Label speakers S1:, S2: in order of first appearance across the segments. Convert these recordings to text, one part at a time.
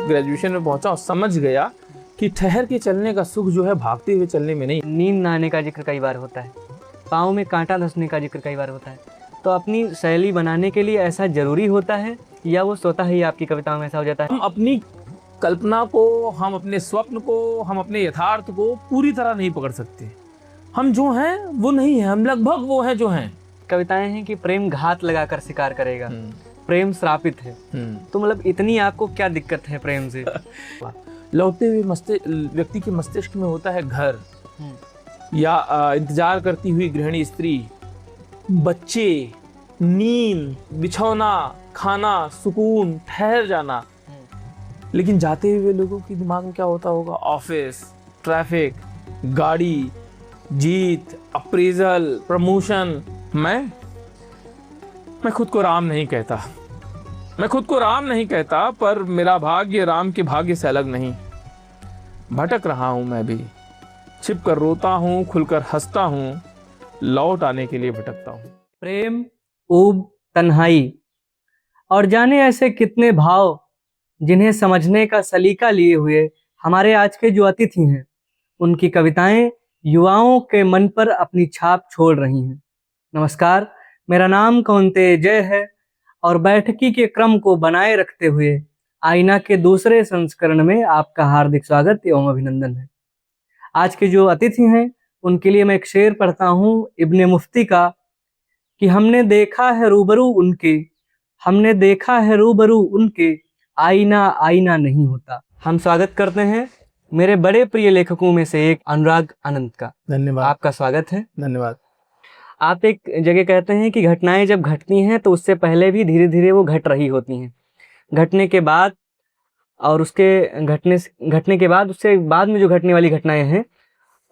S1: Graduation में पहुंचा और समझ गया कि ठहर के चलने का सुख जो है भागते हुए चलने में नहीं।
S2: नींद ना आने का जिक्र कई बार होता है, पाँव में कांटा धंसने का जिक्र कई बार होता है। तो अपनी शैली बनाने के लिए ऐसा ज़रूरी होता है या वो स्वतः ही आपकी कविताओं में ऐसा हो जाता है?
S1: हम अपनी कल्पना को, हम अपने स्वप्न को, हम अपने यथार्थ को पूरी तरह नहीं पकड़ सकते। हम जो हैं वो नहीं है, हम लगभग वो हैं जो हैं।
S2: कविताएं हैं कि प्रेम घात लगाकर शिकार करेगा, प्रेम श्रापित है। तो मतलब इतनी आपको क्या दिक्कत है प्रेम से?
S1: लौटते हुए व्यक्ति के मस्तिष्क में होता है घर, या इंतजार करती हुई गृहिणी स्त्री, बच्चे, नींद, बिछौना, खाना, सुकून, ठहर जाना। लेकिन जाते हुए लोगों के दिमाग में क्या होता होगा? ऑफिस, ट्रैफिक, गाड़ी, जीत, अप्रेजल, प्रमोशन। मैं खुद को राम नहीं कहता, मैं खुद को राम नहीं कहता, पर मेरा भाग्य राम के भाग्य से अलग नहीं। भटक रहा हूं मैं भी, छिप कर रोता हूं, खुलकर हंसता हूं, लौट आने के लिए भटकता हूं।
S2: प्रेम, ऊब, तन्हाई और जाने ऐसे कितने भाव जिन्हें समझने का सलीका लिए हुए हमारे आज के जो अतिथि हैं, उनकी कविताएं युवाओं के मन पर अपनी छाप छोड़ रही हैं। नमस्कार, मेरा नाम कौनते जय है और बैठकी के क्रम को बनाए रखते हुए आईना के दूसरे संस्करण में आपका हार्दिक स्वागत एवं अभिनंदन है। आज के जो अतिथि हैं उनके लिए मैं एक शेर पढ़ता हूँ इब्ने मुफ्ती का कि हमने देखा है रूबरू उनके, हमने देखा है रूबरू उनके, आईना आईना नहीं होता। हम स्वागत करते हैं मेरे बड़े प्रिय लेखकों में से एक अनुराग अनंत का।
S1: धन्यवाद।
S2: आपका स्वागत है।
S1: धन्यवाद।
S2: आप एक जगह कहते हैं कि घटनाएं जब घटती हैं तो उससे पहले भी धीरे धीरे वो घट रही होती हैं, घटने के बाद और उसके घटने के बाद उससे बाद में जो घटने वाली घटनाएं हैं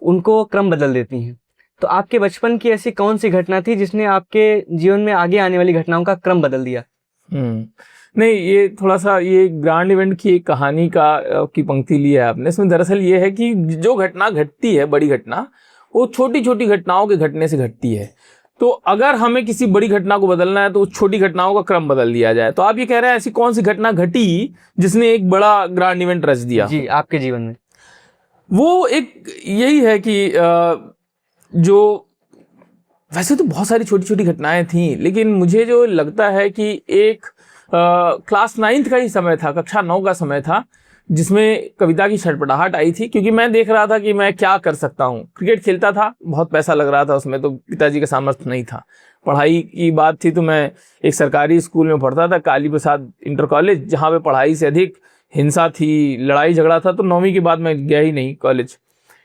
S2: उनको क्रम बदल देती हैं। तो आपके बचपन की ऐसी कौन सी घटना थी जिसने आपके जीवन में आगे आने वाली घटनाओं का क्रम बदल दिया?
S1: नहीं, ये थोड़ा सा ये ग्रांड इवेंट की एक कहानी की पंक्ति ली है आपने। इसमें दरअसल ये है कि जो घटना घटती है, बड़ी घटना, वो छोटी छोटी घटनाओं के घटने से घटती है। तो अगर हमें किसी बड़ी घटना को बदलना है तो उस छोटी घटनाओं का क्रम बदल दिया जाए। तो आप ये कह रहे हैं ऐसी कौन सी घटना घटी जिसने एक बड़ा ग्रांड इवेंट रच दिया?
S2: जी, आपके जीवन में
S1: वो एक यही है कि जो वैसे तो बहुत सारी छोटी छोटी घटनाएं थी, लेकिन मुझे जो लगता है कि एक क्लास 9th का ही समय था, कक्षा 9 का समय था, जिसमें कविता की छटपटाहट आई थी। क्योंकि मैं देख रहा था कि मैं क्या कर सकता हूँ। क्रिकेट खेलता था, बहुत पैसा लग रहा था उसमें, तो पिताजी का सामर्थ्य नहीं था। पढ़ाई की बात थी तो मैं एक सरकारी स्कूल में पढ़ता था, काली प्रसाद इंटर कॉलेज, जहाँ पे पढ़ाई से अधिक हिंसा थी, लड़ाई झगड़ा था। तो 9वीं के बाद मैं गया ही नहीं कॉलेज,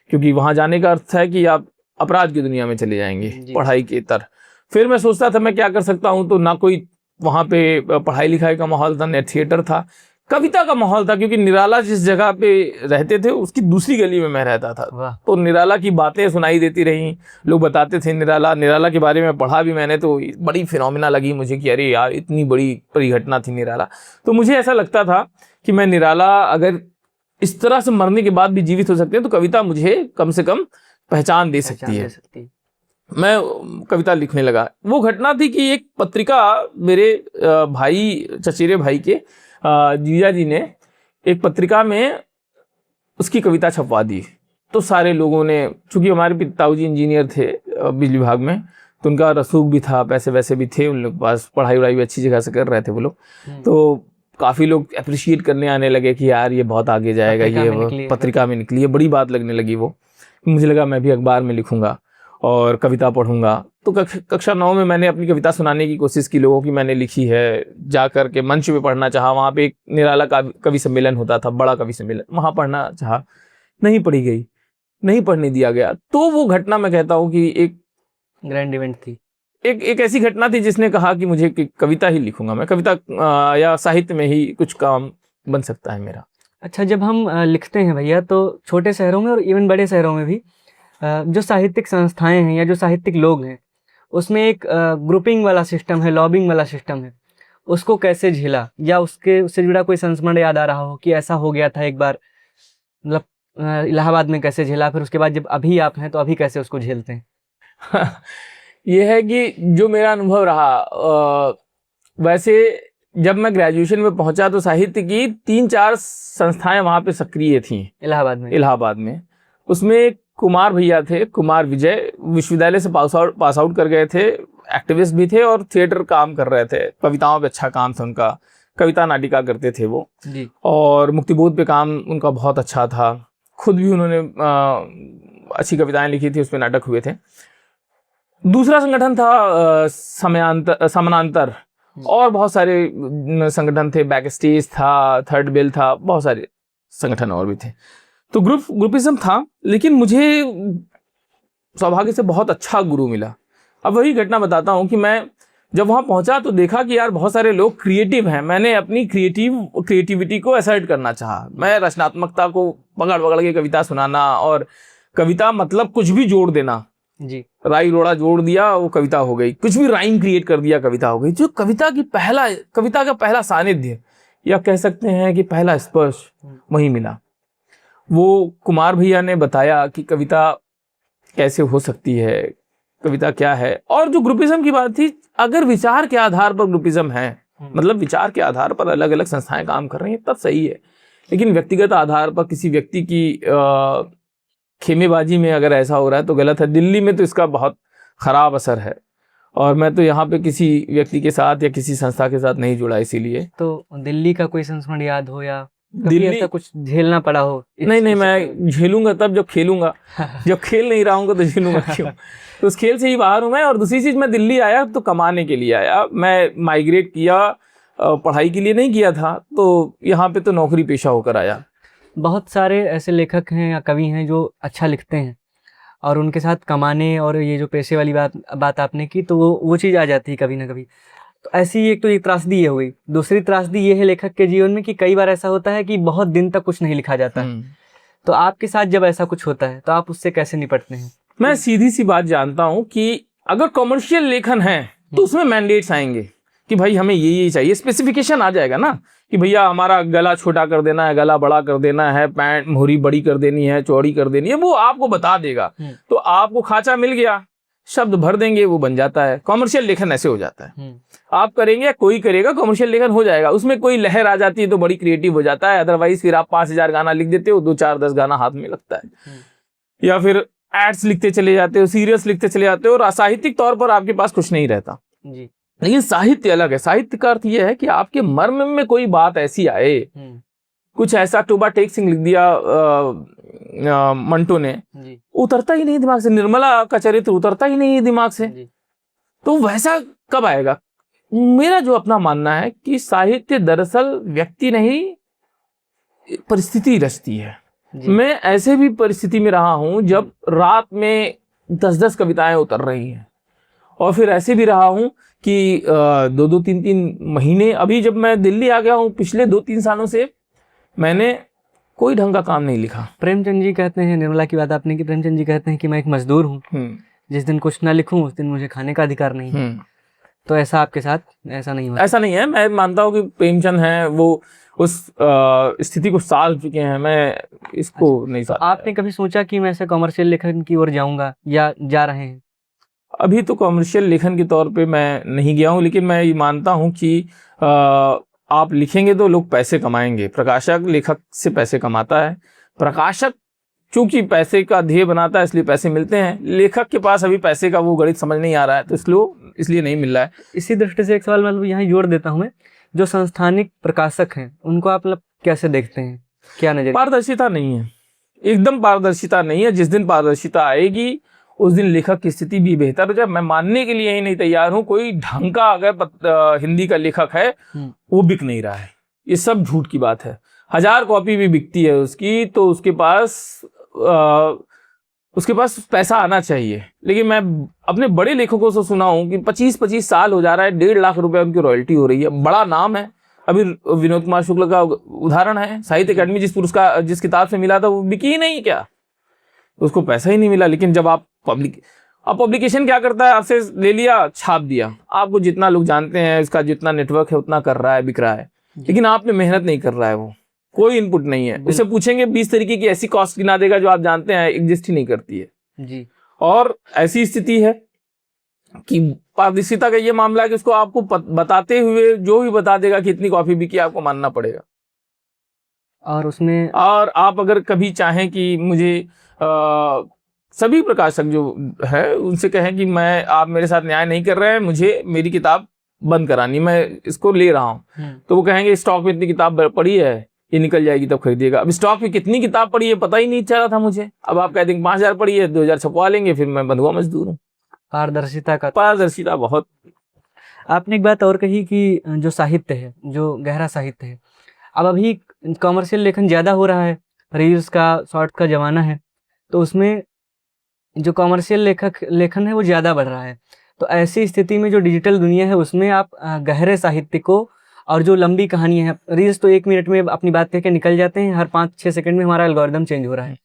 S1: क्योंकि वहाँ जाने का अर्थ है कि आप अपराध की दुनिया में चले जाएंगे पढ़ाई के तरफ। फिर मैं सोचता था मैं क्या कर सकता हूँ, तो ना कोई वहाँ पे पढ़ाई लिखाई का माहौल था, न थिएटर था, कविता का माहौल था। क्योंकि निराला जिस जगह पे रहते थे उसकी दूसरी गली में मैं रहता था। तो निराला की बातें सुनाई देती रही, लोग बताते थे निराला के बारे में पढ़ा भी मैंने, तो बड़ी फिनोमिना लगी मुझे कि अरे यार इतनी बड़ी घटना थी निराला। तो मुझे ऐसा लगता था कि मैं निराला अगर इस तरह से मरने के बाद भी जीवित हो सकते हैं तो कविता मुझे कम से कम पहचान दे सकती है। मैं कविता लिखने लगा। वो घटना थी कि एक पत्रिका, मेरे भाई, चचेरे भाई के जीजा जी ने एक पत्रिका में उसकी कविता छपवा दी। तो सारे लोगों ने, चूंकि हमारे पिताजी इंजीनियर थे बिजली विभाग में, तो उनका रसूख भी था, पैसे वैसे भी थे उन लोग के पास, पढ़ाई वढ़ाई भी अच्छी जगह से कर रहे थे वो लोग। तो काफ़ी लोग अप्रिशिएट करने आने लगे कि यार ये बहुत आगे जाएगा, ये पत्रिका में निकली है, बड़ी बात लगने लगी वो। मुझे लगा मैं भी अखबार में लिखूंगा और कविता पढ़ूंगा। तो कक्षा 9 में मैंने अपनी कविता सुनाने की कोशिश की लोगों की, मैंने लिखी है, जा कर के मंच पे पढ़ना चाहा। वहाँ पे एक निराला का कवि सम्मेलन होता था, बड़ा कवि सम्मेलन, वहाँ पढ़ना चाहा, नहीं पढ़ी गई, नहीं पढ़ने दिया गया। तो वो घटना मैं कहता हूँ कि एक
S2: ग्रैंड इवेंट थी,
S1: एक ऐसी घटना थी जिसने कहा कि मुझे कविता ही लिखूंगा मैं, कविता या साहित्य में ही कुछ काम बन सकता है मेरा।
S2: अच्छा, जब हम लिखते हैं भैया, तो छोटे शहरों में और इवन बड़े शहरों में भी जो साहित्यिक संस्थाएं हैं या जो साहित्यिक लोग हैं, उसमें एक ग्रुपिंग वाला सिस्टम है, लॉबिंग वाला सिस्टम है। उसको कैसे झेला, या उससे जुड़ा कोई संस्मरण याद आ रहा हो कि ऐसा हो गया था एक बार, मतलब इलाहाबाद में कैसे झेला, फिर उसके बाद जब अभी आप हैं तो अभी कैसे उसको झेलते हैं?
S1: ये है कि जो मेरा अनुभव रहा, वैसे जब मैं ग्रेजुएशन में पहुंचा तो साहित्य की 3-4 संस्थाएं वहां पे सक्रिय थी इलाहाबाद में। उसमें कुमार भैया थे, कुमार विजय, विश्वविद्यालय से पास आउट कर गए थे, एक्टिविस्ट भी थे और थिएटर काम कर रहे थे, कविताओं पे अच्छा काम था उनका, कविता नाटिका करते थे वो
S2: जी।
S1: और मुक्तिबोध पे काम उनका बहुत अच्छा था। खुद भी उन्होंने अच्छी कविताएं लिखी थी, उस पर नाटक हुए थे। दूसरा संगठन था समानांतर, और बहुत सारे संगठन थे, बैक स्टेज था, थर्ड बेल था, बहुत सारे संगठन और भी थे। तो ग्रुपिज्म था, लेकिन मुझे सौभाग्य से बहुत अच्छा गुरु मिला। अब वही घटना बताता हूँ कि मैं जब वहाँ पहुँचा तो देखा कि यार बहुत सारे लोग क्रिएटिव हैं। मैंने अपनी क्रिएटिविटी को असर्ट करना चाहा। मैं रचनात्मकता को पकड़ के कविता सुनाना, और कविता मतलब कुछ भी जोड़ देना
S2: जी,
S1: राई रोड़ा जोड़ दिया वो कविता हो गई, कुछ भी राइम क्रिएट कर दिया कविता हो गई। जो कविता का पहला सानिध्य या कह सकते हैं कि पहला स्पर्श वहीं मिला। वो कुमार भैया ने बताया कि कविता कैसे हो सकती है, कविता क्या है। और जो ग्रुपिज्म की बात थी, अगर विचार के आधार पर ग्रुपिज्म है, मतलब विचार के आधार पर अलग अलग संस्थाएं काम कर रही हैं, तब सही है। लेकिन व्यक्तिगत आधार पर किसी व्यक्ति की खेमेबाजी में अगर ऐसा हो रहा है तो गलत है। दिल्ली में तो इसका बहुत खराब असर है, और मैं तो यहाँ पे किसी व्यक्ति के साथ या किसी संस्था के साथ नहीं जुड़ा। इसीलिए
S2: तो दिल्ली का कोई संस्मरण याद हो या
S1: दिल्ली
S2: ऐसा कुछ झेलना पड़ा हो?
S1: नहीं, मैं झेलूंगा तब जब खेलूंगा। जब खेल नहीं रहा हूँ तो झेलूंगा क्यों? तो उस खेल से ही बाहर हूँ मैं। और दूसरी चीज, मैं दिल्ली आया तो कमाने के लिए आया। मैं माइग्रेट किया, पढ़ाई के लिए नहीं किया था, तो यहाँ पे तो नौकरी पेशा होकर आया।
S2: बहुत सारे ऐसे लेखक हैं या कवि हैं जो अच्छा लिखते हैं, और उनके साथ कमाने और ये जो पेशे वाली बात आपने की, तो वो चीज़ आ जाती है कभी ना कभी। तो ऐसी एक तो ये त्रासदी ये हुई। दूसरी त्रासदी ये है लेखक के जीवन में कि कई बार ऐसा होता है कि बहुत दिन तक कुछ नहीं लिखा जाता है। तो आपके साथ जब ऐसा कुछ होता है तो आप उससे कैसे निपटते हैं?
S1: मैं सीधी सी बात जानता हूँ कि अगर कॉमर्शियल लेखन है तो उसमें मैंडेट्स आएंगे कि भाई हमें ये चाहिए, स्पेसिफिकेशन आ जाएगा ना कि भैया हमारा गला छोटा कर देना है, गला बड़ा कर देना है, पैंट मोहरी बड़ी कर देनी है, चौड़ी कर देनी है, वो आपको बता देगा। तो आपको खांचा मिल गया, शब्द भर देंगे, वो बन जाता है। कॉमर्शियल लेखन ऐसे हो जाता है। आप करेंगे, कोई करेगा, कॉमर्शियल लेखन हो जाएगा। उसमें कोई लहर आ जाती है तो बड़ी क्रिएटिव हो जाता है। अदरवाइज फिर आप 5000 गाना लिख देते हो, 2, 4, 10 गाना हाथ में लगता है, या फिर एड्स लिखते चले जाते हो, सीरियस लिखते चले जाते हो, और साहित्यिक तौर पर आपके पास कुछ नहीं रहता
S2: जी।
S1: लेकिन साहित्य अलग है। साहित्य का अर्थ यह है कि आपके मर्म में कोई बात ऐसी आए, कुछ ऐसा टोबा टेक सिंह लिख दिया मंटो ने, उतरता ही नहीं दिमाग से, निर्मला का चरित्र उतरता ही नहीं दिमाग से, तो वैसा कब आएगा? मेरा जो अपना मानना है कि साहित्य दरअसल व्यक्ति नहीं, परिस्थिति रचती है। मैं ऐसे भी परिस्थिति में रहा हूं जब रात में 10-10 कविताएं उतर रही हैं, और फिर ऐसे भी रहा हूं कि 2-2, 3-3 महीने, अभी जब मैं दिल्ली आ गया हूं पिछले 2-3 सालों से, मैंने कोई ढंग का काम नहीं लिखा।
S2: प्रेमचंद जी कहते हैं, निर्मला की बात आपने की, प्रेमचंद जी कहते हैं कि मैं एक मजदूर हूँ, जिस दिन कुछ ना लिखूं उस दिन मुझे खाने का अधिकार नहीं। तो ऐसा आपके साथ ऐसा नहीं होता?
S1: ऐसा नहीं है। मैं मानता हूँ कि प्रेमचंद हैं, वो उस स्थिति को साल चुके हैं, मैं इसको नहीं साल।
S2: आपने कभी सोचा कि मैं ऐसे कॉमर्शियल लेखन की ओर जाऊंगा, या जा रहे हैं?
S1: अभी तो कॉमर्शियल लेखन के तौर पे मैं नहीं गया हूँ, लेकिन मैं ये मानता हूँ कि आप लिखेंगे तो लोग पैसे कमाएंगे। प्रकाशक लेखक से पैसे कमाता है, प्रकाशक चूंकि पैसे का ध्येय बनाता है इसलिए पैसे मिलते हैं। लेखक के पास अभी पैसे का वो गणित समझ नहीं आ रहा है, तो इसलिए नहीं मिल रहा है।
S2: इसी दृष्टि से एक सवाल मतलब यहाँ जोड़ देता हूँ मैं, जो संस्थानिक प्रकाशक हैं उनको आप मतलब कैसे देखते हैं, क्या नजर?
S1: पारदर्शिता नहीं है, एकदम पारदर्शिता नहीं है। जिस दिन पारदर्शिता आएगी उस दिन लेखक की स्थिति भी बेहतर हो जाए। मैं मानने के लिए ही नहीं तैयार हूं कोई ढंग का अगर हिंदी का लेखक है वो बिक नहीं रहा है, ये सब झूठ की बात है। 1000 कॉपी भी बिकती है उसकी, तो उसके पास पैसा आना चाहिए। लेकिन मैं अपने बड़े लेखकों से सुना हूं कि 25-25 साल हो जा रहा है, 1.5 लाख रुपए उनकी रॉयल्टी हो रही है। बड़ा नाम है। अभी विनोद कुमार शुक्ल का उदाहरण है, साहित्य अकादमी जिस किताब से मिला था वो बिकी ही नहीं, क्या उसको पैसा ही नहीं मिला। लेकिन जब आप पब्लिकेशन क्या करता है, आपसे ले लिया, छाप दिया, आपको जितना लोग जानते हैं, इसका जितना नेटवर्क है उतना कर रहा है, बिक रहा है, लेकिन आपने मेहनत नहीं कर रहा है, वो कोई इनपुट नहीं है। उससे पूछेंगे 20 तरीके की ऐसी कॉस्ट गिना देगा जो आप जानते हैं एग्जिस्ट ही नहीं करती है
S2: जी।
S1: और ऐसी स्थिति है कि पारदर्शिता का ये मामला है कि उसको आपको बताते हुए जो भी बता देगा कि इतनी कॉफी बिकी, आपको मानना पड़ेगा।
S2: और उसमें
S1: और आप अगर कभी चाहें कि मुझे सभी प्रकाशक जो है उनसे कहें कि आप मेरे साथ न्याय नहीं कर रहे हैं, मुझे मेरी किताब बंद करानी, मैं इसको ले रहा हूँ, तो वो कहेंगे स्टॉक में इतनी किताब पड़ी है, ये निकल जाएगी तब खरीदिएगा। अब स्टॉक में कितनी किताब पड़ी है पता ही नहीं चला था मुझे। अब आप कह देंगे 5,000 पड़ी है, 2,000 छपवा लेंगे, फिर मैं बंधुआ मजदूर हूँ। पारदर्शिता बहुत।
S2: आपने एक बात और कही कि जो साहित्य है, जो गहरा साहित्य है, अब अभी कॉमर्शियल लेखन ज़्यादा हो रहा है, रील्स का, शॉर्ट का ज़माना है, तो उसमें जो कॉमर्शियल लेखन है वो ज़्यादा बढ़ रहा है। तो ऐसी स्थिति में जो डिजिटल दुनिया है उसमें आप गहरे साहित्य को और जो लंबी कहानी है, रील्स तो 1 मिनट में अपनी बात कह के निकल जाते हैं, हर 5-6 सेकंड में हमारा एल्गोरिदम चेंज हो रहा है।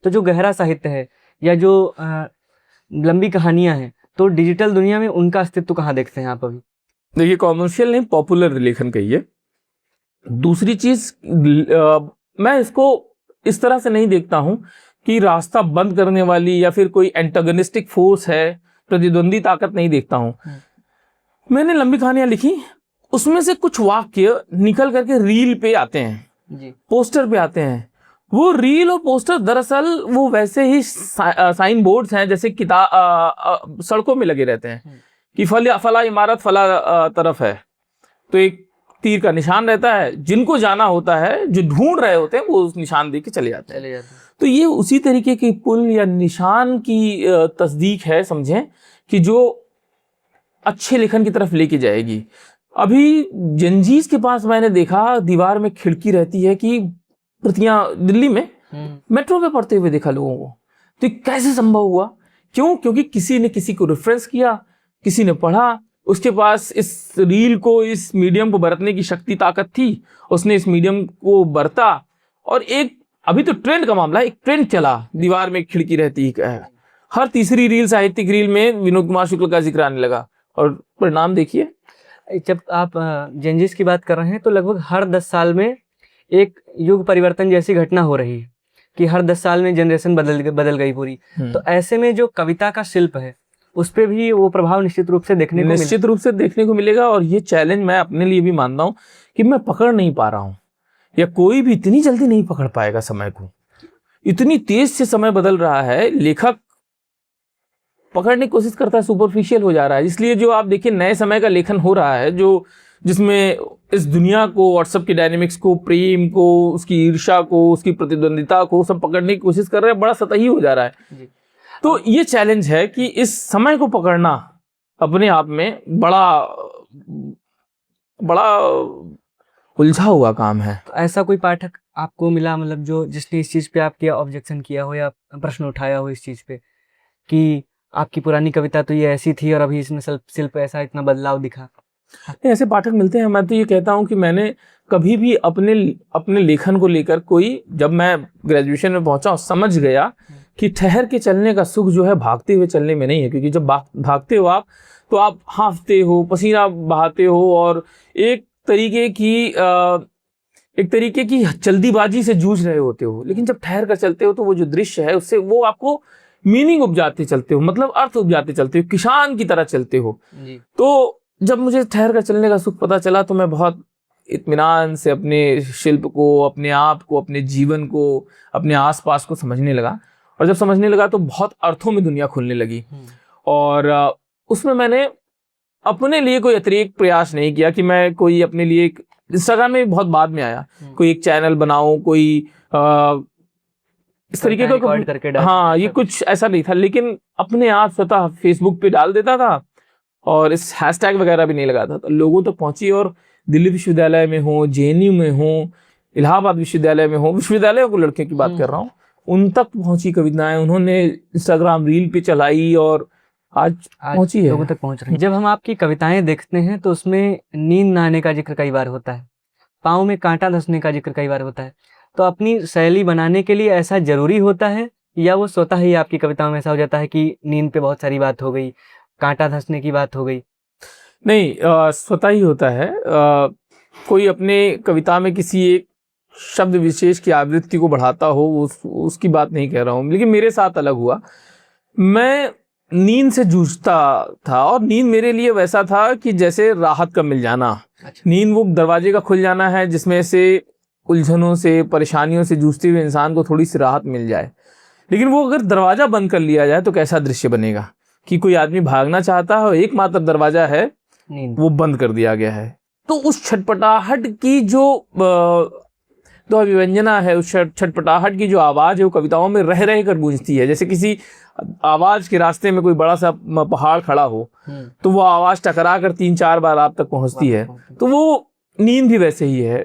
S2: तो जो गहरा साहित्य है या जो लंबी कहानियाँ हैं, तो डिजिटल दुनिया में उनका अस्तित्व कहाँ देखते हैं आप अभी?
S1: देखिए, कॉमर्शियल नहीं, पॉपुलर लेखन कहिए। दूसरी चीज, मैं इसको इस तरह से नहीं देखता हूं कि रास्ता बंद करने वाली या फिर कोई एंटागनिस्टिक फोर्स है, प्रतिद्वंदी ताकत नहीं देखता हूं। मैंने लंबी कहानियां लिखी, उसमें से कुछ वाक्य निकल करके रील पे आते हैं
S2: जी।
S1: पोस्टर पे आते हैं। वो रील और पोस्टर दरअसल वो वैसे ही साइन बोर्ड्स हैं जैसे किताब सड़कों में लगे रहते हैं कि फला इमारत फला तरफ है, तो एक तीर का निशान रहता है, जिनको जाना होता है, जो ढूंढ रहे होते हैं, वो उस निशान देख के चले जाते हैं। तो ये उसी तरीके की पुल या निशान की तस्दीक है, समझें, कि जो अच्छे लेखन की तरफ लेके जाएगी। अभी जंजीज के पास मैंने देखा दीवार में खिड़की रहती है कि प्रतियां, दिल्ली में मेट्रो पे पढ़ते हुए देखा लोगों को। तो कैसे संभव हुआ? क्यों? क्योंकि किसी ने किसी को रेफरेंस किया, किसी ने पढ़ा, उसके पास इस रील को, इस मीडियम को बरतने की शक्ति, ताकत थी, उसने इस मीडियम को बरता। और एक अभी तो ट्रेंड का मामला है, एक ट्रेंड चला, दीवार में खिड़की रहती है, हर तीसरी रील, साहित्यिक रील में विनोद कुमार शुक्ल का जिक्र आने लगा, और परिणाम देखिए।
S2: जब आप जेंजिस की बात कर रहे हैं तो लगभग हर 10 साल में एक युग परिवर्तन जैसी घटना हो रही है कि हर 10 साल में जनरेशन बदल गई पूरी। तो ऐसे में जो कविता का शिल्प है उस पर भी वो प्रभाव निश्चित रूप से देखने को
S1: मिलेगा। और ये चैलेंज मैं अपने लिए भी मानता हूँ कि मैं पकड़ नहीं पा रहा हूँ, या कोई भी इतनी जल्दी नहीं पकड़ पाएगा समय को। इतनी तेज से समय बदल रहा है, लेखक पकड़ने की कोशिश करता है, सुपरफिशियल हो जा रहा है। इसलिए जो आप देखिए नए समय का लेखन हो रहा है, जो जिसमें इस दुनिया को, व्हाट्सएप की डायनेमिक्स को, प्रेम को, उसकी ईर्ष्या को, उसकी प्रतिद्वंदिता को सब पकड़ने की कोशिश कर रहे हैं, बड़ा सतही हो जा रहा है जी। तो ये चैलेंज है कि इस समय को पकड़ना अपने आप में बड़ा उलझा हुआ काम है।
S2: तो ऐसा कोई पाठक आपको मिला, मतलब जो जिसने इस चीज पे आपके ऑब्जेक्शन किया हो या प्रश्न उठाया हो इस चीज पे कि आपकी पुरानी कविता तो ये ऐसी थी और अभी इसमें शिल्प ऐसा इतना बदलाव दिखा?
S1: ऐसे पाठक मिलते हैं। मैं तो ये कहता हूँ कि मैंने कभी भी अपने लेखन को लेकर जब मैं ग्रेजुएशन में पहुंचा, समझ गया कि ठहर के चलने का सुख जो है भागते हुए चलने में नहीं है। क्योंकि जब भागते हो आप, तो आप हांफते हो, पसीना बहाते हो, और एक तरीके की जल्दीबाजी से जूझ रहे होते हो। लेकिन जब ठहर कर चलते हो तो वो जो दृश्य है, उससे वो आपको मीनिंग उपजाते चलते हो, मतलब अर्थ उपजाते चलते हो, किसान की तरह चलते हो जी। तो जब मुझे ठहर कर चलने का सुख पता चला, तो मैं बहुत इत्मीनान से अपने शिल्प को, अपने आप को, अपने जीवन को, अपने आसपास को समझने लगा। और जब समझने लगा तो बहुत अर्थों में दुनिया खुलने लगी। और उसमें मैंने अपने लिए कोई अतिरिक्त प्रयास नहीं किया कि मैं कोई अपने लिए, इंस्टाग्राम में बहुत बाद में आया, कोई एक चैनल बनाऊं, कोई इस तरीके का, हाँ, ये कुछ ऐसा नहीं था। लेकिन अपने आप स्वतः फेसबुक पे डाल देता था, और इस हैशटैग वगैरह भी नहीं लगाता था। लोगों तक पहुंची, और दिल्ली विश्वविद्यालय में हो, जेएनयू में हो, इलाहाबाद विश्वविद्यालय में हो, विश्वविद्यालयों को लड़कियों की बात कर रहा हूँ, उन तक पहुंची कविताएं, उन्होंने इंस्टाग्राम रील पे चलाई, और आज पहुंची है,
S2: लोगों तक पहुंच रही है। जब हम आपकी कविताएं देखते हैं तो उसमें नींद न आने का जिक्र कई बार होता है, पाँव में कांटा धंसने का जिक्र कई बार होता है। तो अपनी शैली बनाने के लिए ऐसा जरूरी होता है, या वो स्वतः ही आपकी कविताओं में ऐसा हो जाता है कि नींद पे बहुत सारी बात हो गई, कांटा धंसने की बात हो गई?
S1: नहीं, स्वतः ही होता है। कोई अपने कविता में किसी एक शब्द विशेष की आवृत्ति को बढ़ाता हो, उसकी बात नहीं कह रहा हूँ। लेकिन मेरे साथ अलग हुआ। मैं नींद से जूझता था, और नींद मेरे लिए वैसा था कि जैसे राहत का मिल जाना।
S2: अच्छा।
S1: नींद वो दरवाजे का खुल जाना है जिसमें से उलझनों से, परेशानियों से जूझते हुए इंसान को थोड़ी सी राहत मिल जाए। लेकिन वो अगर दरवाजा बंद कर लिया जाए तो कैसा दृश्य बनेगा कि कोई आदमी भागना चाहता है और एकमात्र दरवाजा है
S2: नींद।
S1: वो बंद कर दिया गया है। तो उस छटपटाहट की जो तो अभिव्यंजना है, उस छटपटाहट की जो आवाज़ है वो कविताओं में रह रह कर गूंजती है। जैसे किसी आवाज़ के रास्ते में कोई बड़ा सा पहाड़ खड़ा हो तो वो आवाज़ टकरा कर 3-4 बार आप तक पहुंचती है। तो वो नींद भी वैसे ही है।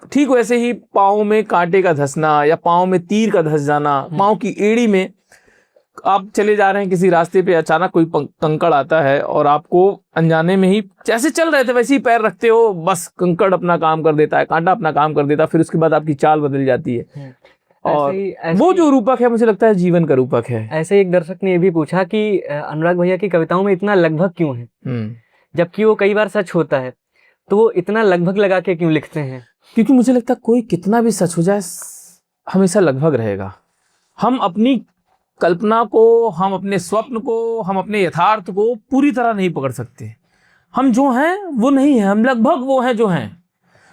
S1: ठीक वैसे ही पाँव में कांटे का धंसना या पाँव में तीर का धंस जाना, पाँव की एड़ी में आप चले जा रहे हैं किसी रास्ते पे, अचानक कोई कंकड़ आता है और आपको अनजाने में ही, जैसे चल रहे थे वैसे ही पैर रखते हो, बस कंकड़ अपना काम कर देता है, कांटा अपना काम कर देता है, फिर उसके बाद आपकी चाल बदल जाती है। और वो जो रूपक है मुझे लगता है जीवन का रूपक है।
S2: ऐसे ही एक दर्शक ने ये भी पूछा कि अनुराग भैया की कविताओं में इतना लगभग क्यों है, जबकि वो कई बार सच होता है, तो वो इतना लगभग लगा के क्यों लिखते हैं?
S1: क्योंकि मुझे लगता है कोई कितना भी सच हो जाए हमेशा लगभग रहेगा। हम अपनी कल्पना को, हम अपने स्वप्न को, हम अपने यथार्थ को पूरी तरह नहीं पकड़ सकते। हम जो हैं वो नहीं है, हम लगभग वो हैं जो हैं।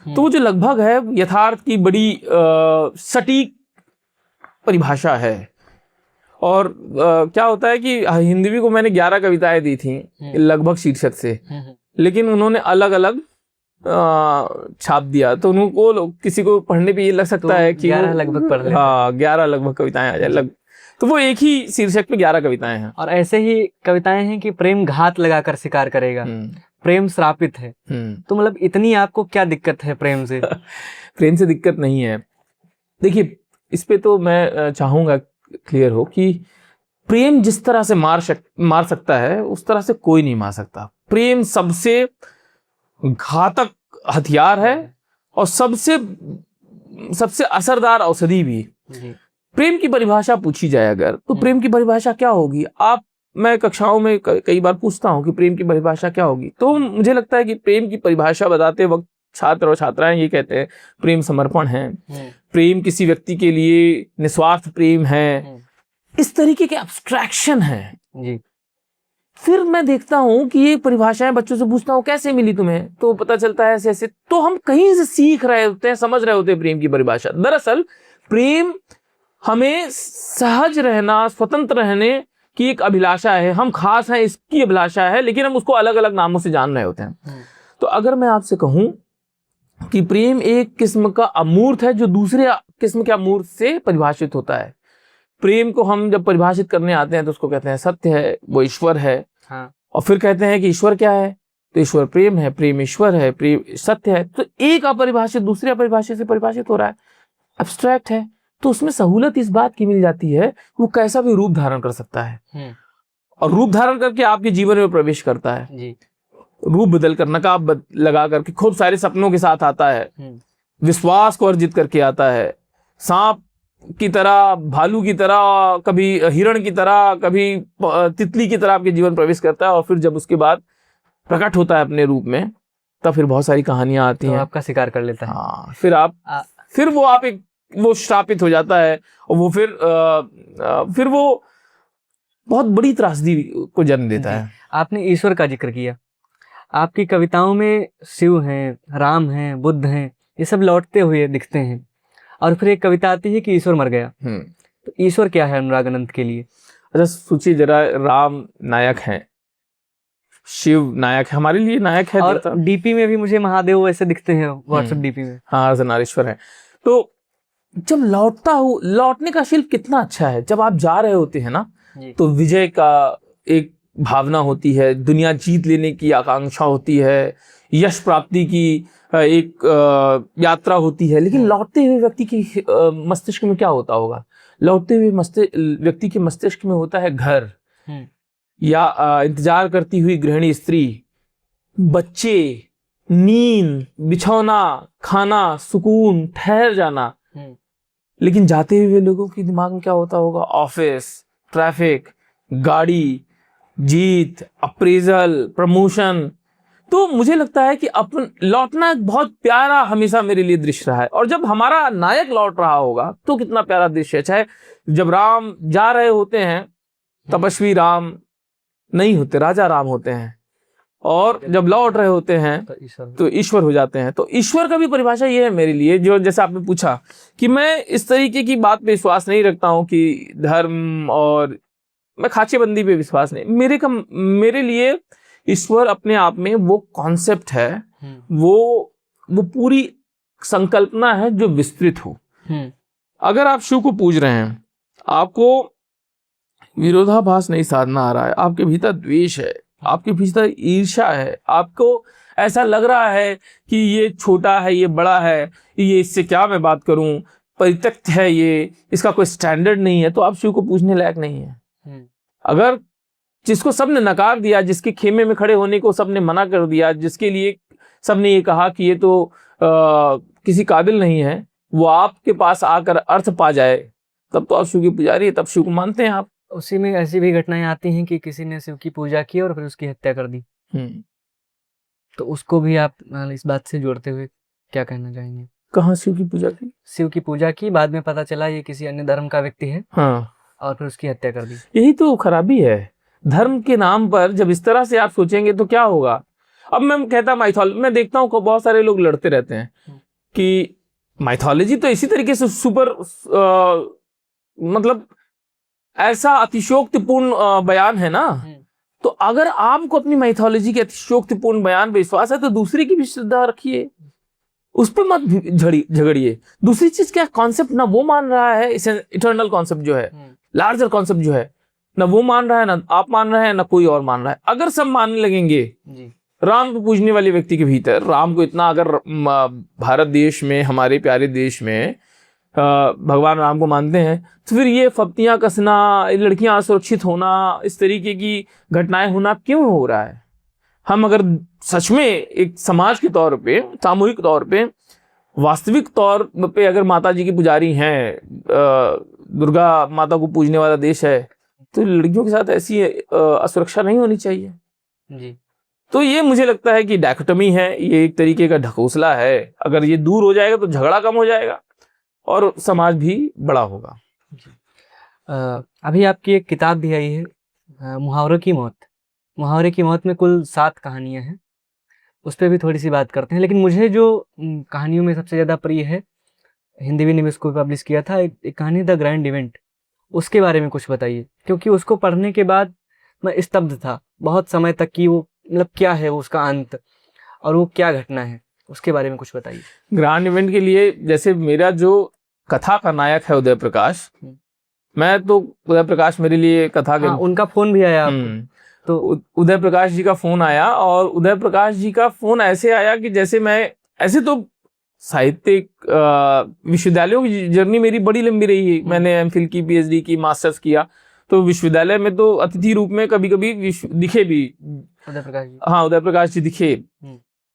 S1: तो वो जो लगभग है यथार्थ की बड़ी सटीक परिभाषा है। और क्या होता है कि हिंदवी को मैंने 11 कविताएं दी थी लगभग शीर्षक से, लेकिन उन्होंने अलग अलग छाप दिया, तो उनको किसी को पढ़ने पे ये लग सकता है कि
S2: 11 लगभग पढ़ लेते।
S1: हाँ, 11 लगभग कविताएं आ जाए तो वो एक ही शीर्षक पे 11 कविताएं हैं।
S2: और ऐसे ही कविताएं हैं कि प्रेम घात लगाकर शिकार करेगा, प्रेम श्रापित है। तो मतलब इतनी आपको क्या दिक्कत है प्रेम से?
S1: प्रेम से दिक्कत नहीं है। देखिए, इस पे तो मैं चाहूंगा क्लियर हो कि प्रेम जिस तरह से मार सकता है उस तरह से कोई नहीं मार सकता। प्रेम सबसे घातक हथियार है और सबसे असरदार औषधि भी। प्रेम की परिभाषा पूछी जाए अगर, तो प्रेम की परिभाषा क्या होगी? मैं कक्षाओं में कई बार पूछता हूं कि प्रेम की परिभाषा क्या होगी, तो मुझे लगता है कि प्रेम की परिभाषा बताते वक्त छात्र और छात्राएं ये कहते हैं प्रेम समर्पण है, प्रेम किसी व्यक्ति के लिए निस्वार्थ प्रेम है, इस तरीके के एब्स्ट्रैक्शन है जी। फिर मैं देखता हूं कि ये परिभाषाएं बच्चों से पूछता हूं कैसे मिली तुम्हें, तो पता चलता है ऐसे ऐसे। तो हम कहीं से सीख रहे होते हैं, समझ रहे होते हैं प्रेम की परिभाषा। दरअसल प्रेम हमें सहज रहना, स्वतंत्र रहने की एक अभिलाषा है। हम खास हैं इसकी अभिलाषा है, लेकिन हम उसको अलग अलग नामों से जान रहे होते हैं। तो अगर मैं आपसे कहूं कि प्रेम एक किस्म का अमूर्त है जो दूसरे किस्म के अमूर्त से परिभाषित होता है। प्रेम को हम जब परिभाषित करने आते हैं तो उसको कहते हैं सत्य है, वो ईश्वर है। हाँ। और फिर कहते हैं कि ईश्वर क्या है, तो ईश्वर प्रेम है, प्रेम ईश्वर है, प्रेम सत्य है। तो एक अपरिभाषित दूसरे अपरिभाषित से परिभाषित हो रहा है, एब्स्ट्रैक्ट है। तो उसमें सहूलत इस बात की मिल जाती है वो कैसा भी रूप धारण कर सकता है और रूप धारण करके आपके जीवन में प्रवेश करता है जी। रूप बदल कर, नकाब लगा करके खूब सारे सपनों के साथ आता है, विश्वास को अर्जित करके आता है, सांप की तरह, भालू की तरह, कभी हिरण की तरह, कभी तितली की तरह आपके जीवन प्रवेश करता है। और फिर जब उसके बाद प्रकट होता है अपने रूप में, तब फिर बहुत सारी कहानियां आती हैं,
S2: आपका शिकार कर लेता है।
S1: हाँ, फिर वो श्रापित हो जाता है और वो फिर वो बहुत बड़ी त्रासदी को जन्म देता है।
S2: आपने ईश्वर का जिक्र किया, आपकी कविताओं में शिव हैं, राम हैं, बुद्ध हैं, ये सब लौटते हुए दिखते हैं। और फिर एक कविता आती है कि ईश्वर मर गया। तो ईश्वर क्या है अनुराग अनंत के लिए?
S1: अच्छा सोचिए जरा, राम नायक हैं, शिव नायक है, हमारे लिए नायक है।
S2: और डीपी में भी मुझे महादेव ऐसे दिखते हैं, व्हाट्सएप डीपी में।
S1: हाँ, अर्धनारीश्वर है। तो जब लौटने का शिल्प कितना अच्छा है। जब आप जा रहे होते हैं ना, तो विजय का एक भावना होती है, दुनिया जीत लेने की आकांक्षा होती है, यश प्राप्ति की एक यात्रा होती है। लेकिन लौटते हुए व्यक्ति की मस्तिष्क में क्या होता होगा? लौटते हुए व्यक्ति के मस्तिष्क में होता है घर, या इंतजार करती हुई गृहिणी स्त्री, बच्चे, नींद, बिछौना, खाना, सुकून, ठहर जाना। लेकिन जाते हुए लोगों के दिमाग में क्या होता होगा? ऑफिस, ट्रैफिक, गाड़ी, जीत, अप्रेजल, प्रमोशन। तो मुझे लगता है कि लौटना एक बहुत प्यारा हमेशा मेरे लिए दृश्य रहा है। और जब हमारा नायक लौट रहा होगा तो कितना प्यारा दृश्य है। चाहे जब राम जा रहे होते हैं, तपस्वी राम नहीं होते, राजा राम होते हैं, और जब लौट रहे होते हैं तो ईश्वर हो जाते हैं। तो ईश्वर का भी परिभाषा ये है मेरे लिए, जो जैसे आपने पूछा कि मैं इस तरीके की बात पे विश्वास नहीं रखता हूँ कि धर्म और मैं खाचेबंदी पे विश्वास नहीं। मेरे लिए ईश्वर अपने आप में वो कॉन्सेप्ट है, वो पूरी संकल्पना है जो विस्तृत हो। अगर आप शिव को पूज रहे हैं, आपको विरोधाभास नहीं साधना आ रहा है, आपके भीतर द्वेष है, आपके भीतर ईर्ष्या है, आपको ऐसा लग रहा है कि ये छोटा है, ये बड़ा है, ये इससे क्या मैं बात करूं, परित्यक्त है, ये इसका कोई स्टैंडर्ड नहीं है, तो आप शिव को पूजने लायक नहीं है। अगर जिसको सबने नकार दिया, जिसके खेमे में खड़े होने को सबने मना कर दिया, जिसके लिए सबने ये कहा कि ये तो किसी काबिल नहीं है, वो आपके पास आकर अर्थ पा जाए, तब तो आप शिव की पुजारी है, तब शिव को मानते हैं आप।
S2: उसी में ऐसी भी घटनाएं आती हैं कि किसी ने शिव की पूजा की और फिर उसकी हत्या कर दी, तो उसको भी आप इस बात से जोड़ते हुए क्या कहना चाहेंगे?
S1: कहाँ शिव की पूजा की?
S2: शिव की पूजा की, बाद में पता चला ये किसी अन्य धर्म का व्यक्ति है,
S1: हाँ,
S2: और फिर उसकी हत्या कर दी।
S1: यही तो खराबी है धर्म के नाम पर। जब इस तरह से आप सोचेंगे तो क्या होगा? अब मैं कहता माइथोलॉजी, मैं देखता हूँ बहुत सारे लोग लड़ते रहते हैं कि माइथोलॉजी तो इसी तरीके से सुपर मतलब ऐसा अतिशयोक्तिपूर्ण बयान है ना, तो अगर आपको अपनी माइथोलॉजी के अतिशयोक्तिपूर्ण बयान पे विश्वास है तो दूसरे की भी श्रद्धा रखिए, उस पर मत झगड़िए। दूसरी चीज क्या, कॉन्सेप्ट ना वो मान रहा है, इसे इटर्नल कॉन्सेप्ट जो है, लार्जर कॉन्सेप्ट जो है, ना वो मान रहा है, ना आप मान रहे हैं, ना कोई और मान रहा है। अगर सब मानने लगेंगे राम को पूजने वाले व्यक्ति के भीतर, राम को इतना अगर भारत देश में, हमारे प्यारे देश में भगवान राम को मानते हैं, तो फिर ये फप्तियां कसना, लड़कियां असुरक्षित होना, इस तरीके की घटनाएं होना क्यों हो रहा है? हम अगर सच में एक समाज के तौर पे, सामूहिक तौर पे, वास्तविक तौर पे अगर माता जी की पुजारी हैं, दुर्गा माता को पूजने वाला देश है, तो लड़कियों के साथ ऐसी असुरक्षा नहीं होनी चाहिए
S2: जी।
S1: तो ये मुझे लगता है कि डायकोटमी है, ये एक तरीके का ढकोसला है। अगर ये दूर हो जाएगा तो झगड़ा कम हो जाएगा और समाज भी बड़ा होगा।
S2: अभी आपकी एक किताब भी आई है, मुहावरों की मौत। मुहावरे की मौत में कुल 7 कहानियां हैं, उस पर भी थोड़ी सी बात करते हैं। लेकिन मुझे जो कहानियों में सबसे ज़्यादा प्रिय है, हिंदी में उसको पब्लिश किया था, एक कहानी द ग्रैंड इवेंट, उसके बारे में कुछ बताइए, क्योंकि उसको पढ़ने के बाद मैं स्तब्ध था बहुत समय तक कि वो मतलब क्या है वो, उसका अंत और वो क्या घटना है, उसके बारे में कुछ बताइए।
S1: ग्रैंड इवेंट के लिए, जैसे मेरा जो कथा का नायक है उदय प्रकाश, मैं तो उदय प्रकाश मेरे लिए कथा के
S2: उनका फोन भी आया आपको?
S1: तो उदय प्रकाश जी का फोन आया, और उदय प्रकाश जी का फोन ऐसे आया कि जैसे मैं, ऐसे तो साहित्यिक विश्वविद्यालयों की जर्नी मेरी बड़ी लंबी रही है। मैंने एमफिल की, पीएचडी की, मास्टर्स किया, तो विश्वविद्यालय में तो अतिथि रूप में कभी कभी दिखे भी
S2: उदय प्रकाश जी।
S1: हाँ, उदय प्रकाश जी दिखे,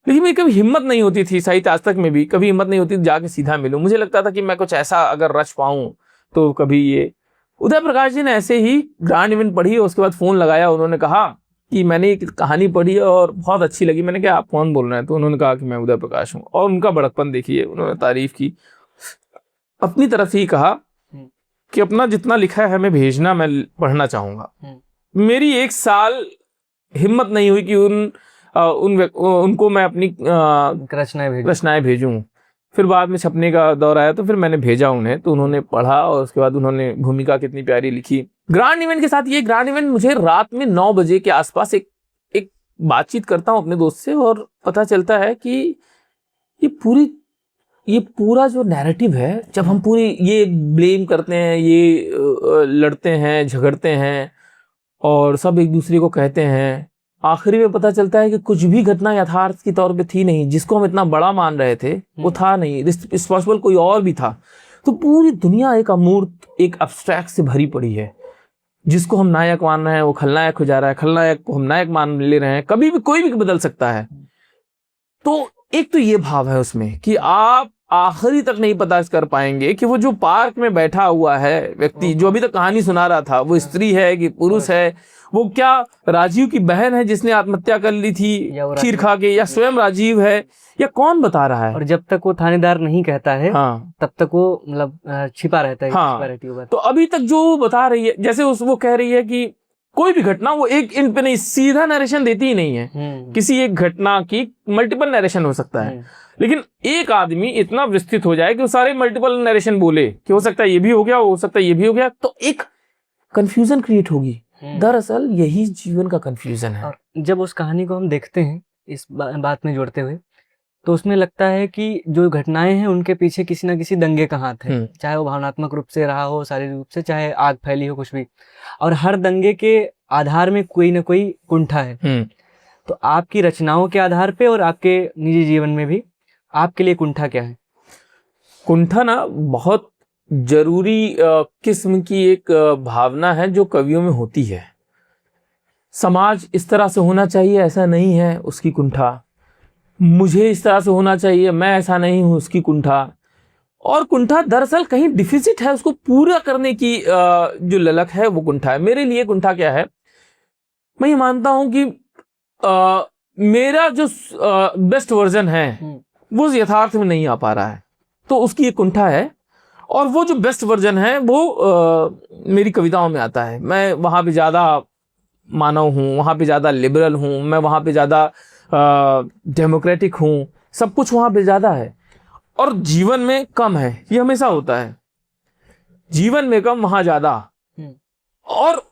S1: लेकिन मेरी कभी हिम्मत नहीं होती थी, साहित्य आज तक में भी कभी हिम्मत नहीं होती थी जाके सीधा मिलूं। मुझे लगता था कि मैं कुछ ऐसा अगर रच पाऊं तो कभी ये। उदय प्रकाश जी ने ऐसे ही ग्रैंड इवेंट पढ़ी और उसके बाद फोन लगाया, उन्होंने कहा कि मैंने एक कहानी पढ़ी और बहुत अच्छी लगी। मैंने कहा आप कौन बोल रहे हैं? तो उन्होंने कहा कि मैं उदय प्रकाश हूँ, और उनका बड़कपन देखिए, उन्होंने तारीफ की, अपनी तरफ से ही कहा कि अपना जितना लिखा है हमें भेजना, मैं पढ़ना चाहूंगा। मेरी 1 साल हिम्मत नहीं हुई कि उनको मैं अपनी रचनाएं भेजूं। फिर बाद में छपने का दौर आया तो फिर मैंने भेजा उन्हें, तो उन्होंने पढ़ा और उसके बाद उन्होंने भूमिका कितनी प्यारी लिखी। ग्रैंड इवेंट के साथ, ये ग्रैंड इवेंट मुझे रात में 9 बजे के आसपास एक बातचीत करता हूँ अपने दोस्त से, और पता चलता है कि ये पूरा जो नैरेटिव है, जब हम पूरी ये ब्लेम करते हैं, ये लड़ते हैं, झगड़ते हैं और सब एक दूसरे को कहते हैं, आखिरी में पता चलता है कि कुछ भी घटना यथार्थ के तौर पे थी नहीं। जिसको हम इतना बड़ा मान रहे थे वो था नहीं, रिस्पॉन्सिबल कोई और भी था। तो पूरी दुनिया एक अमूर्त, एक अब्स्ट्रैक्ट से भरी पड़ी है। जिसको हम नायक मान रहे हैं वो खलनायक हो जा रहा है, खलनायक को हम नायक मान ले रहे हैं। कभी भी कोई भी बदल सकता है। तो एक तो ये भाव है उसमें कि आप आखिरी तक नहीं पता कर पाएंगे कि वो जो पार्क में बैठा हुआ है व्यक्ति, जो अभी तक कहानी सुना रहा था, वो स्त्री है कि पुरुष है, वो क्या राजीव की बहन है जिसने आत्महत्या कर ली थी खीर खा के, या स्वयं राजीव है, या कौन बता रहा है।
S2: और जब तक वो थानेदार नहीं कहता है,
S1: हाँ,
S2: तब तक वो मतलब छिपा रहता है।
S1: हाँ,
S2: छिपा रहती है।
S1: तो अभी तक जो बता रही है, जैसे वो कह रही है कि कोई भी घटना वो एक इन पे नहीं, सीधा नरेशन देती ही नहीं है। किसी एक घटना की मल्टीपल नरेशन हो सकता है, लेकिन एक आदमी इतना विस्तृत हो जाए कि वो सारे मल्टीपल नरेशन बोले कि हो सकता है ये भी हो गया, हो सकता है ये भी हो गया, तो एक कंफ्यूजन क्रिएट होगी। दरअसल यही जीवन का कंफ्यूजन है।
S2: और जब उस कहानी को हम देखते हैं इस बात में जोड़ते हुए, तो उसमें लगता है कि जो घटनाएं हैं उनके पीछे किसी ना किसी दंगे का हाथ है, चाहे वो भावनात्मक रूप से रहा हो, शारीरिक रूप से, चाहे आग फैली हो, कुछ भी। और हर दंगे के आधार में कोई ना कोई कुंठा है। तो आपकी रचनाओं के आधार पे और आपके निजी जीवन में भी आपके लिए कुंठा क्या है?
S1: कुंठा ना बहुत जरूरी किस्म की एक भावना है जो कवियों में होती है। समाज इस तरह से होना चाहिए, ऐसा नहीं है, उसकी कुंठा। मुझे इस तरह से होना चाहिए, मैं ऐसा नहीं हूं, उसकी कुंठा। और कुंठा दरअसल कहीं डिफिसिट है, उसको पूरा करने की जो ललक है वो कुंठा है। मेरे लिए कुंठा क्या है, मैं ये मानता हूं कि मेरा जो बेस्ट वर्जन है वो यथार्थ में नहीं आ पा रहा है, तो उसकी एक कुंठा है। और वो जो बेस्ट वर्जन है वो मेरी कविताओं में आता है। मैं वहाँ पे ज़्यादा मानव हूँ, वहाँ पे ज़्यादा लिबरल हूँ, मैं वहाँ पे ज़्यादा डेमोक्रेटिक हूँ, सब कुछ वहाँ पे ज़्यादा है और जीवन में कम है। ये हमेशा होता है, जीवन में कम, वहाँ ज़्यादा। और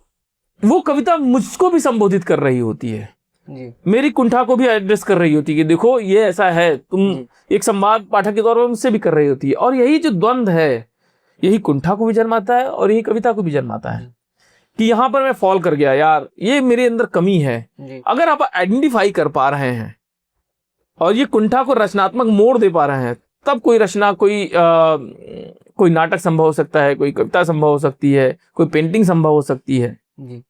S1: वो कविता मुझको भी संबोधित कर रही होती है जी। मेरी कुंठा को भी एड्रेस कर रही होती है कि देखो ये ऐसा है, तुम एक संवाद पाठक के तौर पर मुझसे भी कर रही होती है। और यही जो द्वंद्व है, यही कुंठा को भी जन्माता है और यही कविता को भी जन्माता है कि यहाँ पर मैं फॉल कर गया यार, ये मेरे अंदर कमी है। अगर आप आइडेंटिफाई कर पा रहे हैं और ये कुंठा को रचनात्मक मोड़ दे पा रहे हैं, तब कोई रचना, कोई नाटक संभव हो सकता है, कोई कविता संभव हो सकती है, कोई पेंटिंग संभव हो सकती है जी।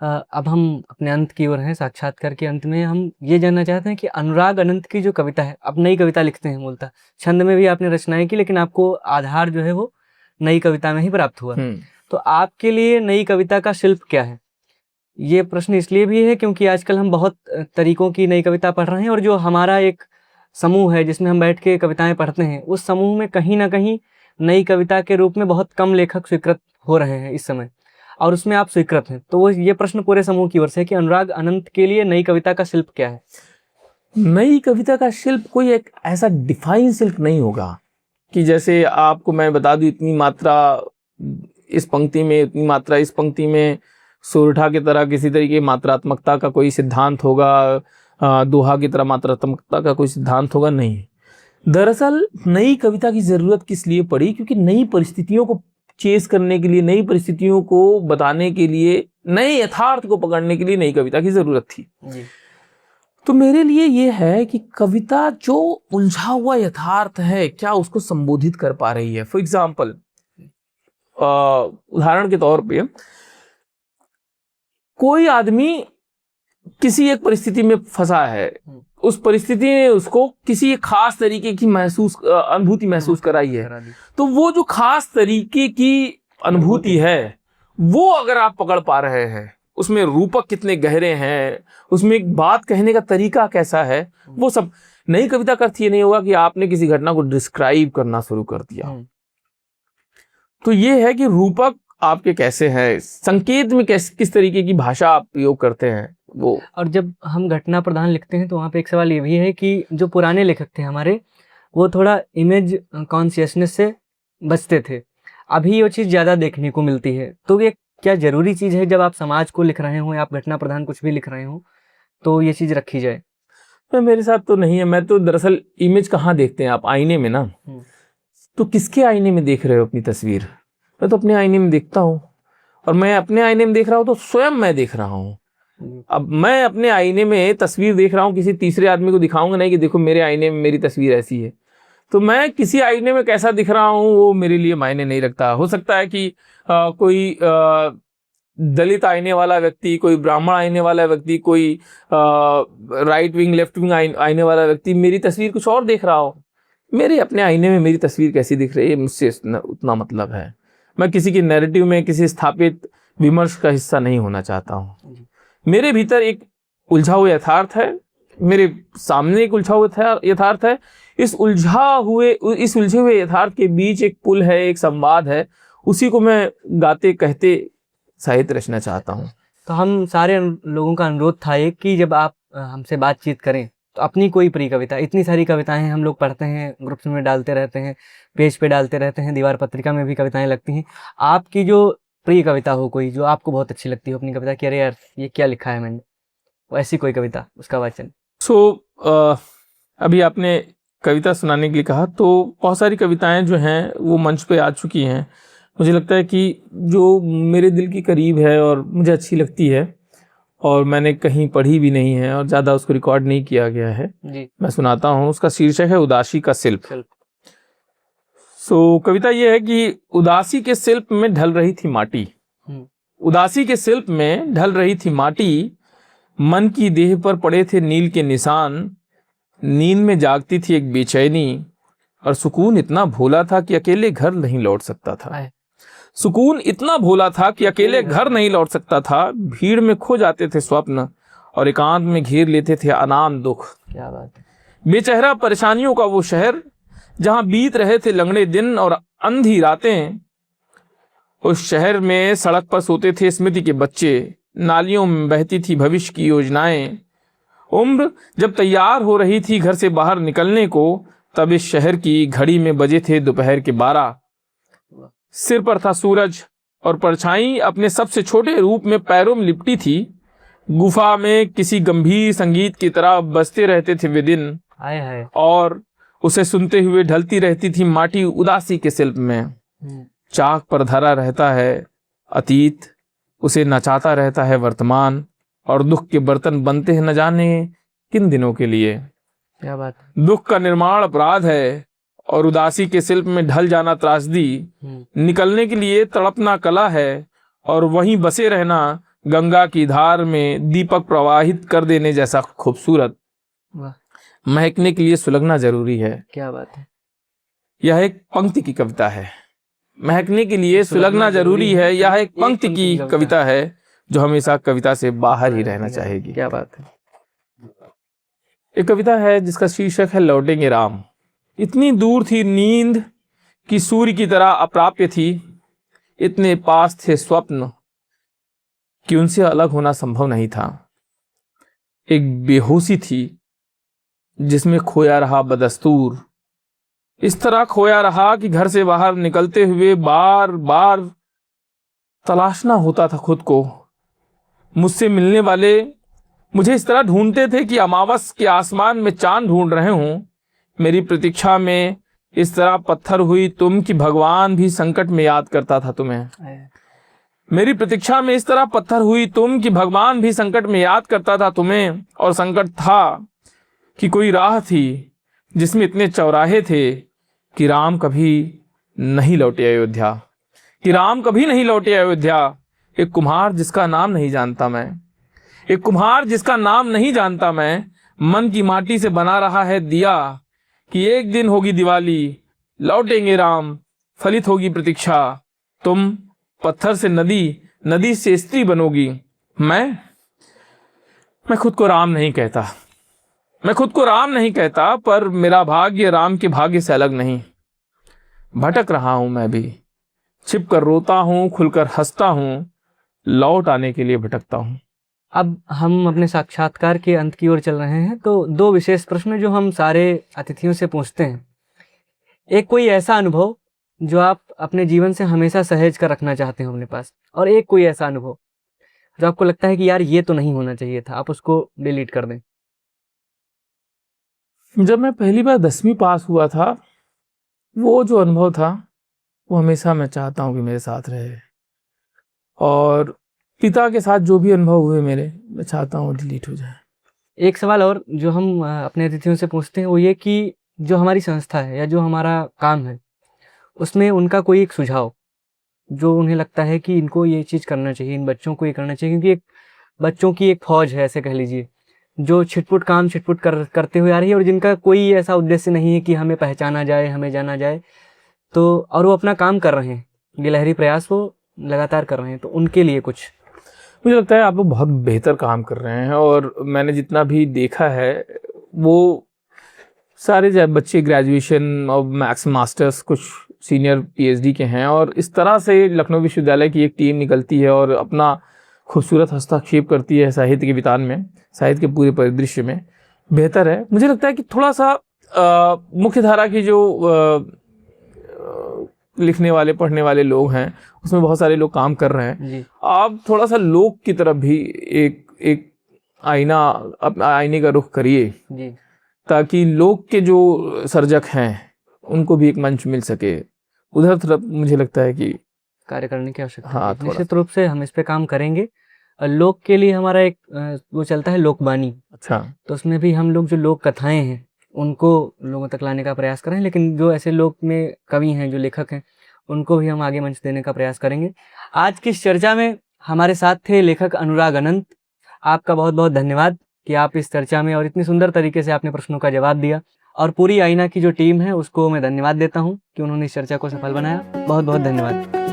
S2: अब हम अपने अंत की ओर हैं, साक्षात्कार के अंत में हम ये जानना चाहते हैं कि अनुराग अनंत की जो कविता है, आप नई कविता लिखते हैं मूलतः, छंद में भी आपने रचनाएं की, लेकिन आपको आधार जो है वो नई कविता में ही प्राप्त हुआ। तो आपके लिए नई कविता का शिल्प क्या है? ये प्रश्न इसलिए भी है क्योंकि आजकल हम बहुत तरीकों की नई कविता पढ़ रहे हैं और जो हमारा एक समूह है जिसमें हम बैठ के कविताएं पढ़ते हैं, उस समूह में कहीं ना कहीं नई कविता के रूप में बहुत कम लेखक स्वीकृत हो रहे हैं इस समय, और उसमें आप स्वीकृत हैं। तो वो ये प्रश्न पूरे समूह की ओर से है कि अनुराग अनंत के लिए नई कविता का शिल्प क्या है?
S1: नई कविता का शिल्प कोई एक ऐसा डिफाइन शिल्प नहीं होगा कि जैसे आपको मैं बता दूं इतनी मात्रा इस पंक्ति में, इतनी मात्रा इस पंक्ति में, सोरठा की तरह किसी तरीके मात्रात्मकता का कोई सिद्धांत होगा, दोहा की तरह मात्रात्मकता का कोई सिद्धांत होगा, नहीं। दरअसल नई कविता की जरूरत किस लिए पड़ी? क्योंकि नई परिस्थितियों को चेस करने के लिए, नई परिस्थितियों को बताने के लिए, नए यथार्थ को पकड़ने के लिए नई कविता की जरूरत थी जी। तो मेरे लिए ये है कि कविता जो उलझा हुआ यथार्थ है, क्या उसको संबोधित कर पा रही है। फॉर एग्जाम्पल, उदाहरण के तौर पे, कोई आदमी किसी एक परिस्थिति में फंसा है, उस परिस्थिति ने उसको किसी एक खास तरीके की अनुभूति महसूस कराई है, तो वो जो खास तरीके की अनुभूति है वो अगर आप पकड़ पा रहे हैं, उसमें रूपक कितने गहरे हैं, उसमें एक बात कहने का तरीका कैसा है, वो सब। नई कविता का अर्थ ये नहीं होगा कि आपने किसी घटना को डिस्क्राइब करना शुरू कर दिया। तो ये है कि रूपक आपके कैसे हैं, संकेत में किस तरीके की भाषा आप प्रयोग करते हैं वो। और
S2: जब हम घटना प्रधान लिखते हैं तो वहाँ पे एक सवाल ये भी है कि जो पुराने लेखक थे हमारे, वो थोड़ा इमेज कॉन्शियसनेस से बचते थे, अभी वो चीज़ ज़्यादा देखने को मिलती है। तो ये क्या जरूरी चीज़ है, जब आप समाज को लिख रहे हो या आप घटना प्रधान कुछ भी लिख रहे हो, तो ये चीज़ रखी जाए?
S1: तो मेरे साथ तो नहीं है। मैं तो दरअसल इमेज कहाँ देखते हैं आप? आईने में ना। तो किसके आईने में देख रहे हो अपनी तस्वीर? मैं तो अपने आईने में देखता हूँ, और मैं अपने आईने में देख रहा हूँ तो स्वयं मैं देख रहा हूँ। अब मैं अपने आईने में तस्वीर देख रहा हूँ, किसी तीसरे आदमी को दिखाऊंगा नहीं कि देखो मेरे आईने में मेरी तस्वीर ऐसी है। तो मैं किसी आईने में कैसा दिख रहा हूँ वो मेरे लिए मायने नहीं रखता। हो सकता है कि कोई दलित आईने वाला व्यक्ति, कोई ब्राह्मण आईने वाला व्यक्ति, कोई राइट विंग लेफ्ट विंग आईने वाला व्यक्ति मेरी तस्वीर कुछ और देख रहा हो। मेरे अपने आईने में मेरी तस्वीर कैसी दिख रही है मुझसे उतना मतलब है। मैं किसी के नैरेटिव में, किसी स्थापित विमर्श का हिस्सा नहीं होना चाहता हूँ। मेरे भीतर एक उलझा हुआ यथार्थ है, मेरे सामने एक उलझा हुआ यथार्थ है। इस उलझे हुए यथार्थ के बीच एक पुल है, एक संवाद है, उसी को मैं गाते कहते साहित्य रचना चाहता हूँ।
S2: तो हम सारे लोगों का अनुरोध था एक कि जब आप हमसे बातचीत करें तो अपनी कोई प्रिय कविता, इतनी सारी कविताएं हम लोग पढ़ते हैं, ग्रुप्स में डालते रहते हैं, पेज पे डालते रहते हैं, दीवार पत्रिका में भी कविताएं लगती हैं। आपकी जो प्रिय कविता हो कोई जो आपको बहुत अच्छी लगती हो अपनी कविता कि अरे यार ये क्या लिखा है मैंने, वैसी कोई कविता, उसका वाचन।
S1: अभी आपने कविता सुनाने के लिए कहा, तो बहुत सारी कविताएं जो हैं वो मंच पे आ चुकी हैं। मुझे लगता है कि जो मेरे दिल के करीब है और मुझे अच्छी लगती है और मैंने कहीं पढ़ी भी नहीं है और ज़्यादा उसको रिकॉर्ड नहीं किया गया है,
S2: जी।
S1: मैं सुनाता हूँ। उसका शीर्षक है उदासी का शिल्प।
S2: शिल्प।
S1: कविता ये है कि उदासी के शिल्प में ढल रही थी माटी, उदासी के शिल्प में ढल रही थी माटी, मन की देह पर पड़े थे नील के निशान, नींद में जागती थी एक बेचैनी, और सुकून इतना भोला था कि अकेले घर नहीं लौट सकता था। सुकून इतना भोला था कि अकेले घर नहीं लौट सकता था। भीड़ में खो जाते थे स्वप्न और एकांत में घेर लेते थे अनाम दुख।
S2: क्या बात है।
S1: बेचेहरा परेशानियों का वो शहर जहां बीत रहे थे लंगड़े दिन और अंधी रातें। उस शहर में सड़क पर सोते थे स्मृति के बच्चे, नालियों में बहती थी भविष्य की योजनाएं। उम्र जब तैयार हो रही थी घर से बाहर निकलने को, तब इस शहर की घड़ी में बजे थे दोपहर के 12। सिर पर था सूरज और परछाई अपने सबसे छोटे रूप में पैरों में लिपटी थी। गुफा में किसी गंभीर संगीत की तरह बजते रहते थे वे दिन, और उसे सुनते हुए ढलती रहती थी माटी उदासी के शिल्प में। चाक पर धरा रहता है अतीत, उसे नचाता रहता है वर्तमान, और दुख के बर्तन बनते हैं न जाने किन दिनों के लिए।
S2: क्या बात।
S1: दुख का निर्माण अपराध है और उदासी के शिल्प में ढल जाना त्रासदी। निकलने के लिए तड़पना कला है और वहीं बसे रहना गंगा की धार में दीपक प्रवाहित कर देने जैसा खूबसूरत। महकने के लिए सुलगना जरूरी है।
S2: क्या बात है।
S1: यह एक पंक्ति की कविता है। महकने के लिए सुलगना जरूरी है, यह एक पंक्ति की कविता है जो हमेशा कविता से बाहर ही रहना चाहेगी।
S2: क्या बात है।
S1: एक कविता है जिसका शीर्षक है लौटेंगे राम। इतनी दूर थी नींद कि सूर्य की तरह अप्राप्य थी, इतने पास थे स्वप्न कि उनसे अलग होना संभव नहीं था। एक बेहोशी थी जिसमें खोया रहा बदस्तूर, इस तरह खोया रहा कि घर से बाहर निकलते हुए बार बार तलाशना होता था खुद को। मुझसे मिलने वाले मुझे इस तरह ढूंढते थे कि अमावस के आसमान में चांद ढूंढ रहे हों। मेरी प्रतीक्षा में इस तरह पत्थर हुई तुम कि भगवान भी संकट में याद करता था तुम्हें। मेरी प्रतीक्षा में इस तरह पत्थर हुई तुम कि भगवान भी संकट में याद करता था तुम्हें। और संकट था कि कोई राह थी जिसमें इतने चौराहे थे कि राम कभी नहीं लौटे अयोध्या, कि राम कभी नहीं लौटे अयोध्या। एक कुम्हार जिसका नाम नहीं जानता मैं, एक कुम्हार जिसका नाम नहीं जानता मैं, मन की माटी से बना रहा है दिया कि एक दिन होगी दिवाली, लौटेंगे राम, फलित होगी प्रतीक्षा। तुम पत्थर से नदी, नदी से स्त्री बनोगी। मैं खुद को राम नहीं कहता, मैं खुद को राम नहीं कहता, पर मेरा भाग्य राम के भाग्य से अलग नहीं। भटक रहा हूं मैं भी, छिप कर रोता हूं, खुलकर हंसता हूं, लौट आने के लिए भटकता हूं।
S2: अब हम अपने साक्षात्कार के अंत की ओर चल रहे हैं, तो दो विशेष प्रश्न जो हम सारे अतिथियों से पूछते हैं। एक, कोई ऐसा अनुभव जो आप अपने जीवन से हमेशा सहेज कर रखना चाहते हो अपने पास, और एक कोई ऐसा अनुभव जो आपको लगता है कि यार ये तो नहीं होना चाहिए था, आप उसको डिलीट कर दें।
S1: जब मैं पहली बार 10वीं पास हुआ था, वो जो अनुभव था वो हमेशा मैं चाहता हूँ कि मेरे साथ रहे, और पिता के साथ जो भी अनुभव हुए मेरे, मैं चाहता हूँ डिलीट हो जाए।
S2: एक सवाल और जो हम अपने अतिथियों से पूछते हैं वो ये कि जो हमारी संस्था है या जो हमारा काम है उसमें उनका कोई एक सुझाव जो उन्हें लगता है कि इनको ये चीज़ करना चाहिए, इन बच्चों को ये करना चाहिए, क्योंकि एक बच्चों की एक फौज है ऐसे कह लीजिए जो छिटपुट काम छिटपुट करते हुए आ रही है और जिनका कोई ऐसा उद्देश्य नहीं है कि हमें पहचाना जाए, हमें जाना जाए, तो और वो अपना काम कर रहे हैं, गिलहरी प्रयास वो लगातार कर रहे हैं, तो उनके लिए कुछ।
S1: मुझे लगता है आप लोग बहुत बेहतर काम कर रहे हैं, और मैंने जितना भी देखा है वो सारे बच्चे ग्रेजुएशन और मैक्स मास्टर्स, कुछ सीनियर पीएचडी के हैं, और इस तरह से लखनऊ विश्वविद्यालय की एक टीम निकलती है और अपना खूबसूरत हस्तक्षेप करती है साहित्य के वितान में, साहित्य के पूरे परिदृश्य में, बेहतर है। मुझे लगता है कि थोड़ा सा मुख्य धारा की जो लिखने वाले पढ़ने वाले लोग हैं उसमें बहुत सारे लोग काम कर रहे हैं।
S2: जी
S1: आप थोड़ा सा लोक की तरफ भी एक आईना, अपना आईने का रुख करिए,
S2: जी
S1: ताकि लोक के जो सर्जक हैं उनको भी एक मंच मिल सके। उधर तरफ मुझे लगता है कि
S2: कार्य करने की आवश्यकता
S1: हाँ,
S2: है।
S1: थोड़ा
S2: निश्चित रूप से हम इस पे काम करेंगे। लोक के लिए हमारा एक वो चलता है लोकवाणी,
S1: अच्छा,
S2: तो उसमें भी हम लोग जो लोक कथाएं हैं उनको लोगों तक लाने का प्रयास करें, लेकिन जो ऐसे लोक में कवि हैं, जो लेखक हैं, उनको भी हम आगे मंच देने का प्रयास करेंगे। आज की इस चर्चा में हमारे साथ थे लेखक अनुराग अनंत। आपका बहुत बहुत धन्यवाद कि आप इस चर्चा में और इतनी सुंदर तरीके से आपने प्रश्नों का जवाब दिया, और पूरी आईना की जो टीम है उसको मैं धन्यवाद देता हूँ कि उन्होंने इस चर्चा को सफल बनाया। बहुत बहुत धन्यवाद।